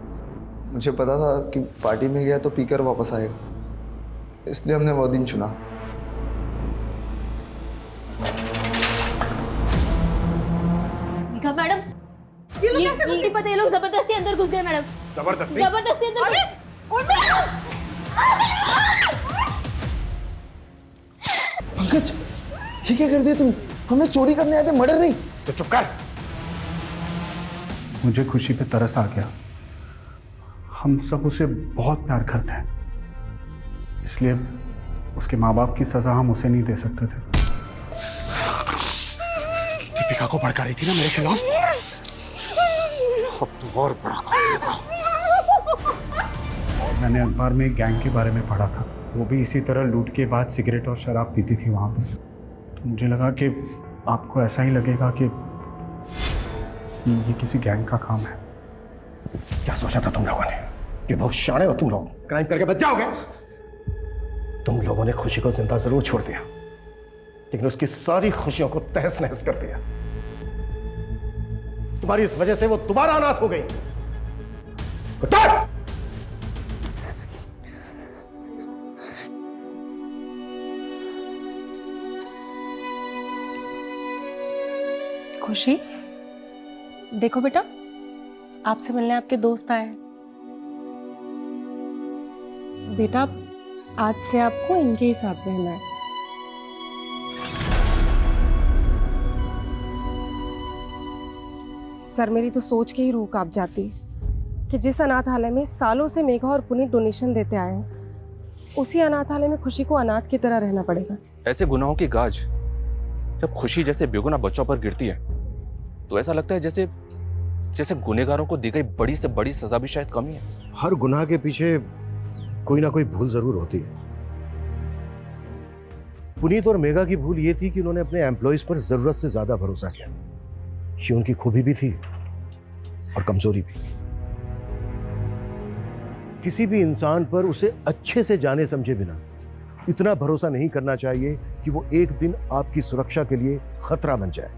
[SPEAKER 18] मुझे पता था कि पार्टी में गया तो पीकर वापस आएगा, इसलिए हमने वो दिन चुना।
[SPEAKER 7] मैडम, ये नहीं पता, ये लोग जबरदस्ती अंदर घुस गए मैडम।
[SPEAKER 9] जबरदस्ती
[SPEAKER 7] अंदर
[SPEAKER 18] पंकज, ये क्या कर दिया तुम? हमें चोरी करने आए थे, मर्डर नहीं।
[SPEAKER 9] तो चुप कर।
[SPEAKER 12] मुझे खुशी पे तरस आ गया। हम सब उसे बहुत प्यार करते हैं, इसलिए उसके माँ बाप की सजा हम उसे नहीं दे सकते थे।
[SPEAKER 9] दीपिका को भड़का रही थी ना मेरे खिलाफ, अब तू और बड़ा करेगा।
[SPEAKER 12] मैंने अखबार में एक गैंग के बारे में पढ़ा था, वो भी इसी तरह लूट के बाद सिगरेट और शराब पीती थी वहाँ पर। तो मुझे लगा कि आपको ऐसा ही लगेगा कि ये किसी गैंग का काम है।
[SPEAKER 9] क्या सोचा था तुम लोगों ने कि बहुत शाणे हो तुम लोग, क्राइम करके बच जाओगे? तुम लोगों ने खुशी को जिंदा जरूर छोड़ दिया, लेकिन उसकी सारी खुशियों को तहस नहस कर दिया। तुम्हारी इस वजह से वो दोबारा अनाथ हो गई।
[SPEAKER 2] खुशी, देखो बेटा, आपसे मिलने आपके दोस्त आए हैं। बेटा, आज से आपको इनके ही साथ रहना है। सर, मेरी तो सोच के ही रूह कांप जाती कि जिस अनाथालय में सालों से मेघा और पुनीत डोनेशन देते आए हैं, उसी अनाथालय में खुशी को अनाथ की तरह रहना पड़ेगा।
[SPEAKER 10] ऐसे गुनाहों की गाज जब खुशी जैसे बेगुनाह बच्चों पर गिरती है तो ऐसा लगता है जैसे जैसे गुनहगारों को दी गई बड़ी से बड़ी सजा भी शायद कम ही है।
[SPEAKER 9] हर गुनाह के पीछे कोई ना कोई भूल जरूर होती है। पुनीत और मेघा की भूल ये थी कि उन्होंने अपने एम्प्लॉइज पर जरूरत से ज्यादा भरोसा किया। ये उनकी खूबी भी थी और कमजोरी भी। किसी भी इंसान पर उसे अच्छे से जाने समझे बिना इतना भरोसा नहीं करना चाहिए कि वो एक दिन आपकी सुरक्षा के लिए खतरा बन जाए।